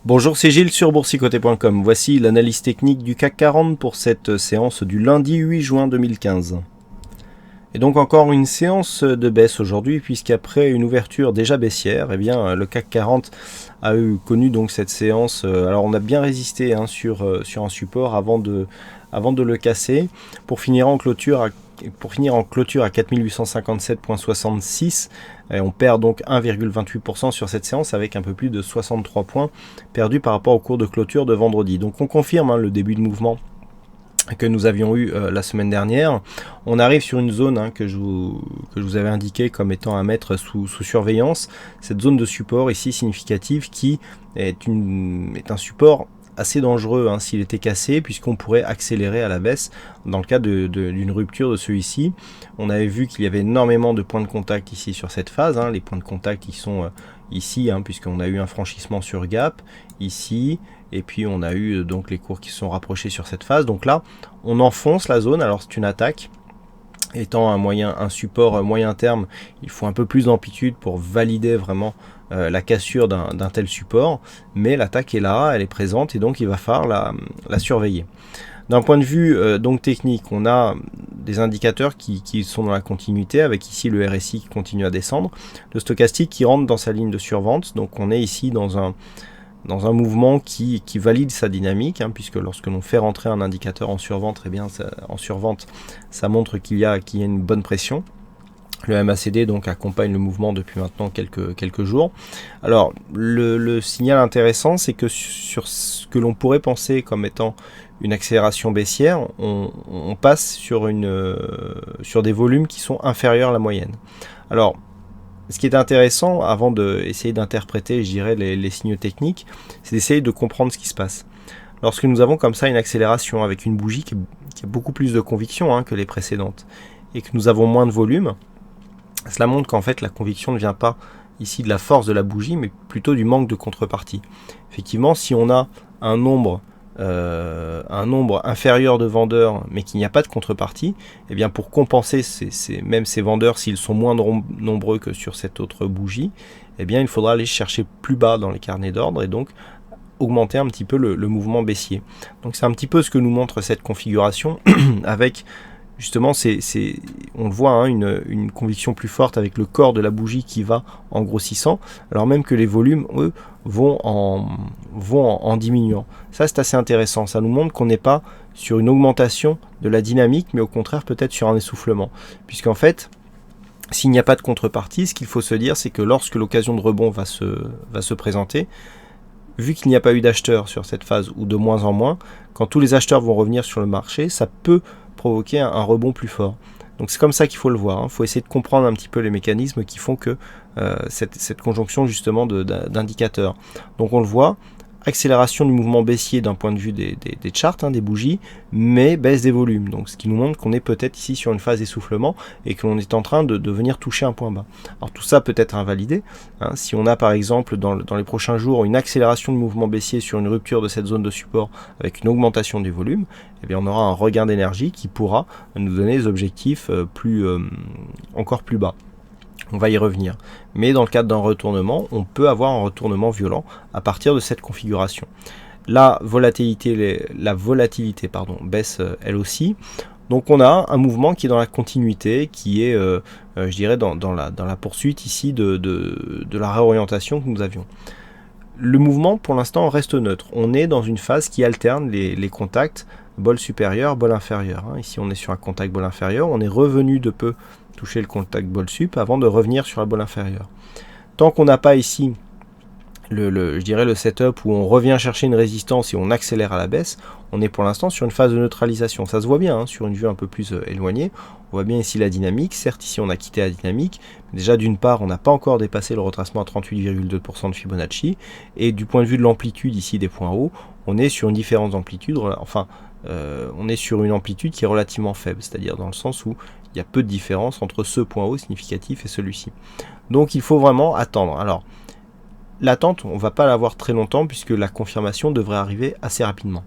Bonjour, c'est Gilles sur boursicoté.com. Voici l'analyse technique du CAC 40 pour cette séance du lundi 8 juin 2015. Et donc encore une séance de baisse aujourd'hui, puisqu'après une ouverture déjà baissière, le CAC 40 a connu donc cette séance. Alors on a bien résisté sur un support avant de le casser, pour finir en clôture à 4857,66. On perd donc 1,28% sur cette séance, avec un peu plus de 63 points perdus par rapport au cours de clôture de vendredi. Donc on confirme le début de mouvement que nous avions eu la semaine dernière. On arrive sur une zone que je vous avais indiqué comme étant à mettre sous surveillance. Cette zone de support ici significative qui est un support assez dangereux s'il était cassé, puisqu'on pourrait accélérer à la baisse dans le cas d'une rupture de celui-ci. On avait vu qu'il y avait énormément de points de contact ici sur cette phase. Les points de contact qui sont ici, puisqu'on a eu un franchissement sur gap ici, et puis on a eu donc les cours qui se sont rapprochés sur cette phase. Donc là, on enfonce la zone. Alors c'est une attaque. Étant un support moyen terme, il faut un peu plus d'amplitude pour valider vraiment la cassure d'un tel support, mais l'attaque est là, elle est présente, et donc il va falloir la surveiller. D'un point de vue donc technique, on a des indicateurs qui sont dans la continuité, avec ici le RSI qui continue à descendre, le stochastique qui rentre dans sa ligne de survente. Donc on est ici dans un mouvement qui valide sa dynamique, puisque lorsque l'on fait rentrer un indicateur en survente, ça montre qu'il y a une bonne pression. Le MACD donc accompagne le mouvement depuis maintenant quelques jours. Alors le signal intéressant, c'est que sur ce que l'on pourrait penser comme étant une accélération baissière, on passe sur des volumes qui sont inférieurs à la moyenne. Alors ce qui est intéressant, avant d'essayer d'interpréter, je dirais, les signaux techniques, c'est d'essayer de comprendre ce qui se passe. Lorsque nous avons comme ça une accélération avec une bougie qui a beaucoup plus de conviction que les précédentes, et que nous avons moins de volume, cela montre qu'en fait la conviction ne vient pas ici de la force de la bougie, mais plutôt du manque de contrepartie. Effectivement, si on a un nombre inférieur de vendeurs, mais qu'il n'y a pas de contrepartie, eh bien pour compenser même ces vendeurs, s'ils sont moins nombreux que sur cette autre bougie, eh bien il faudra aller chercher plus bas dans les carnets d'ordre, et donc augmenter un petit peu le mouvement baissier. Donc c'est un petit peu ce que nous montre cette configuration, avec justement, on le voit, une conviction plus forte avec le corps de la bougie qui va en grossissant, alors même que les volumes, eux, vont en diminuant. Ça, c'est assez intéressant. Ça nous montre qu'on n'est pas sur une augmentation de la dynamique, mais au contraire, peut-être sur un essoufflement. Puisqu'en fait, s'il n'y a pas de contrepartie, ce qu'il faut se dire, c'est que lorsque l'occasion de rebond va se présenter, vu qu'il n'y a pas eu d'acheteurs sur cette phase, ou de moins en moins, quand tous les acheteurs vont revenir sur le marché, ça peut provoquer un rebond plus fort. Donc c'est comme ça qu'il faut le voir. Il faut essayer de comprendre un petit peu les mécanismes qui font que cette conjonction justement d'indicateurs. Donc on le voit, accélération du mouvement baissier d'un point de vue des charts, des bougies, mais baisse des volumes. Donc ce qui nous montre qu'on est peut-être ici sur une phase d'essoufflement et que l'on est en train de venir toucher un point bas. Alors tout ça peut être invalidé. Si on a par exemple dans les prochains jours une accélération du mouvement baissier sur une rupture de cette zone de support avec une augmentation du volume, eh bien on aura un regain d'énergie qui pourra nous donner des objectifs encore plus bas. On va y revenir. Mais dans le cadre d'un retournement, on peut avoir un retournement violent à partir de cette configuration. La volatilité baisse elle aussi. Donc on a un mouvement qui est dans la continuité, qui est, je dirais, dans la poursuite ici de la réorientation que nous avions. Le mouvement, pour l'instant, reste neutre. On est dans une phase qui alterne les contacts bol supérieur, bol inférieur. Ici, on est sur un contact bol inférieur. On est revenu de peu toucher le contact bol sup avant de revenir sur la bol inférieure. Tant qu'on n'a pas ici le setup où on revient chercher une résistance et on accélère à la baisse, on est pour l'instant sur une phase de neutralisation. Ça se voit bien sur une vue un peu plus éloignée. On voit bien ici la dynamique. Certes, ici on a quitté la dynamique. Déjà d'une part, on n'a pas encore dépassé le retracement à 38,2% de Fibonacci. Et du point de vue de l'amplitude ici des points hauts, on est sur une différence d'amplitude. On est sur une amplitude qui est relativement faible, c'est-à-dire dans le sens où il y a peu de différence entre ce point haut significatif et celui-ci. Donc il faut vraiment attendre. Alors, l'attente, on ne va pas l'avoir très longtemps puisque la confirmation devrait arriver assez rapidement.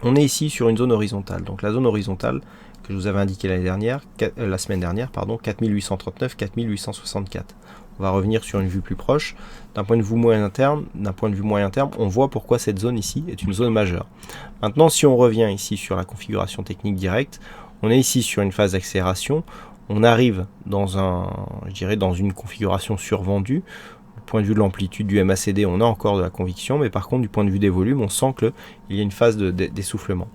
On est ici sur une zone horizontale. Donc la zone horizontale que je vous avais indiqué la semaine dernière, pardon, 4839, 4864. On va revenir sur une vue plus proche. D'un point de vue moyen terme, on voit pourquoi cette zone ici est une zone majeure. Maintenant, si on revient ici sur la configuration technique directe, on est ici sur une phase d'accélération. On arrive dans dans une configuration survendue. Du point de vue de l'amplitude du MACD, on a encore de la conviction, mais par contre, du point de vue des volumes, on sent qu'il y a une phase d'essoufflement.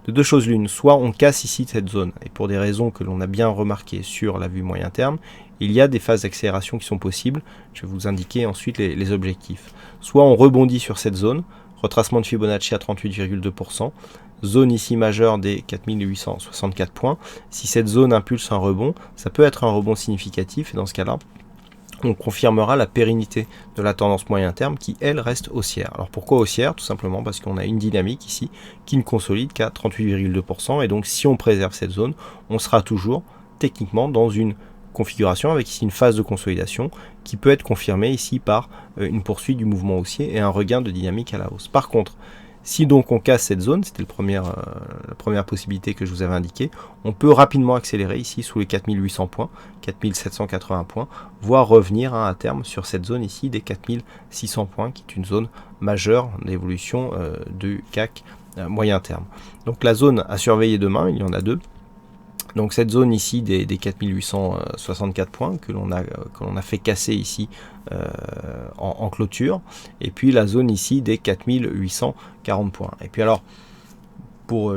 De deux choses l'une, soit on casse ici cette zone, et pour des raisons que l'on a bien remarquées sur la vue moyen terme, il y a des phases d'accélération qui sont possibles. Je vais vous indiquer ensuite les objectifs. Soit on rebondit sur cette zone, retracement de Fibonacci à 38,2%, zone ici majeure des 4864 points. Si cette zone impulse un rebond, ça peut être un rebond significatif, et dans ce cas-là, on confirmera la pérennité de la tendance moyen terme qui, elle, reste haussière. Alors pourquoi haussière? Tout simplement parce qu'on a une dynamique ici qui ne consolide qu'à 38,2%, et donc si on préserve cette zone, on sera toujours techniquement dans une configuration avec ici une phase de consolidation qui peut être confirmée ici par une poursuite du mouvement haussier et un regain de dynamique à la hausse. Par contre, si donc on casse cette zone, c'était la première possibilité que je vous avais indiquée, on peut rapidement accélérer ici sous les 4800 points, 4780 points, voire revenir à terme sur cette zone ici des 4600 points, qui est une zone majeure d'évolution du CAC moyen terme. Donc la zone à surveiller demain, il y en a deux. Donc cette zone ici des 4864 points que l'on a fait casser ici en clôture, et puis la zone ici des 4840 points. Et puis alors, pour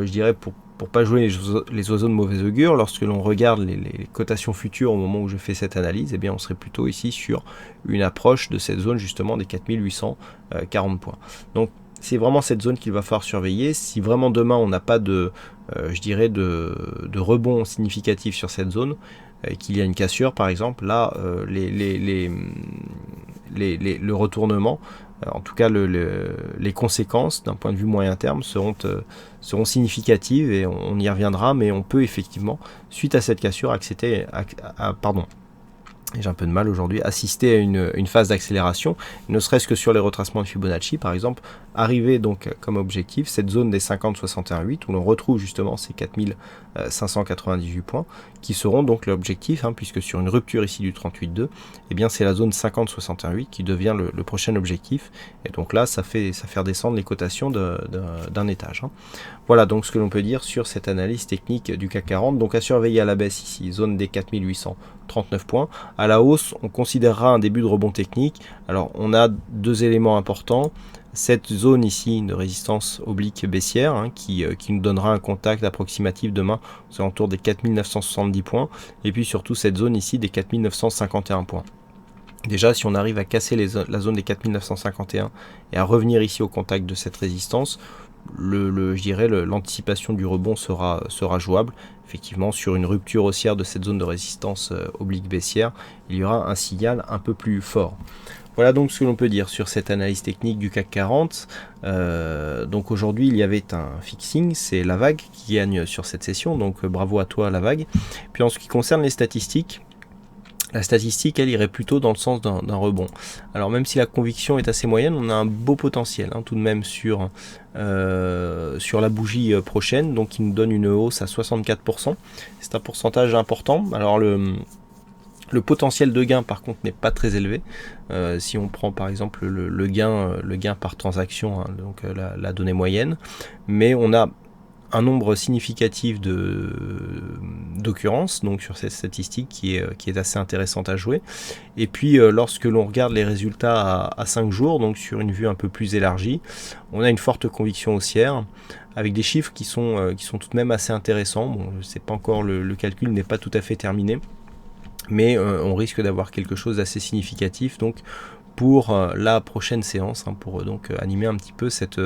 pas jouer les oiseaux de mauvais augure, lorsque l'on regarde les cotations futures au moment où je fais cette analyse, eh bien on serait plutôt ici sur une approche de cette zone justement des 4840 points. Donc c'est vraiment cette zone qu'il va falloir surveiller. Si vraiment demain on n'a pas de rebond significatif sur cette zone, qu'il y a une cassure par exemple, là le retournement, en tout cas les conséquences d'un point de vue moyen terme seront significatives, et on y reviendra, mais on peut effectivement, suite à cette cassure, j'ai un peu de mal aujourd'hui, assister à une phase d'accélération, ne serait-ce que sur les retracements de Fibonacci par exemple, arriver donc comme objectif cette zone des 50-61,8 où l'on retrouve justement ces 4598 points qui seront donc l'objectif, puisque sur une rupture ici du 38,2, eh bien c'est la zone 50-61,8 qui devient le prochain objectif, et donc là ça fait redescendre les cotations d'un étage. Voilà donc ce que l'on peut dire sur cette analyse technique du CAC 40, donc à surveiller à la baisse ici, zone des 4839 points, à la hausse on considérera un début de rebond technique. Alors on a deux éléments importants, cette zone ici de résistance oblique baissière qui nous donnera un contact approximatif demain aux alentours des 4970 points, et puis surtout cette zone ici des 4951 points. Déjà, si on arrive à casser la zone des 4951 et à revenir ici au contact de cette résistance, l'anticipation du rebond sera jouable. Effectivement, sur une rupture haussière de cette zone de résistance oblique baissière, il y aura un signal un peu plus fort. Voilà donc ce que l'on peut dire sur cette analyse technique du CAC 40. Donc aujourd'hui, il y avait un fixing, c'est la vague qui gagne sur cette session, donc bravo à toi la vague. Puis en ce qui concerne les statistiques, la statistique, elle irait plutôt dans le sens d'un rebond. Alors même si la conviction est assez moyenne, on a un beau potentiel tout de même sur la bougie prochaine, donc qui nous donne une hausse à 64%. C'est un pourcentage important. Alors le potentiel de gain par contre n'est pas très élevé. Si on prend par exemple le gain par transaction, donc la donnée moyenne, mais on a un nombre significatif d'occurrences donc sur cette statistique qui est assez intéressante à jouer. Et puis lorsque l'on regarde les résultats à 5 jours, donc sur une vue un peu plus élargie, on a une forte conviction haussière avec des chiffres qui sont tout de même assez intéressants. Bon, je sais pas encore, le calcul n'est pas tout à fait terminé, mais on risque d'avoir quelque chose d'assez significatif donc pour la prochaine séance, pour donc animer un petit peu cet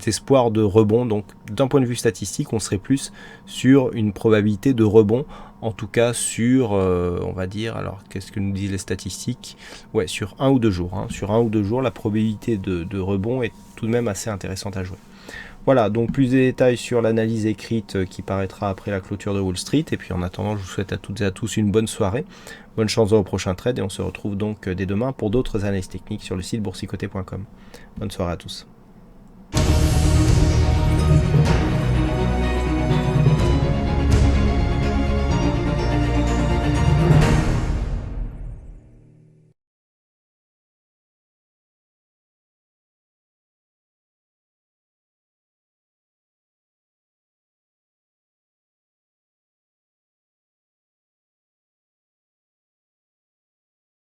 espoir de rebond. Donc d'un point de vue statistique, on serait plus sur une probabilité de rebond, en tout cas sur, on va dire, alors qu'est-ce que nous disent les statistiques? Ouais, sur 1 ou 2 jours. Sur 1 ou 2 jours, la probabilité de rebond est tout de même assez intéressante à jouer. Voilà, donc plus de détails sur l'analyse écrite qui paraîtra après la clôture de Wall Street. Et puis en attendant, je vous souhaite à toutes et à tous une bonne soirée. Bonne chance au prochain trade, et on se retrouve donc dès demain pour d'autres analyses techniques sur le site boursicoté.com. Bonne soirée à tous.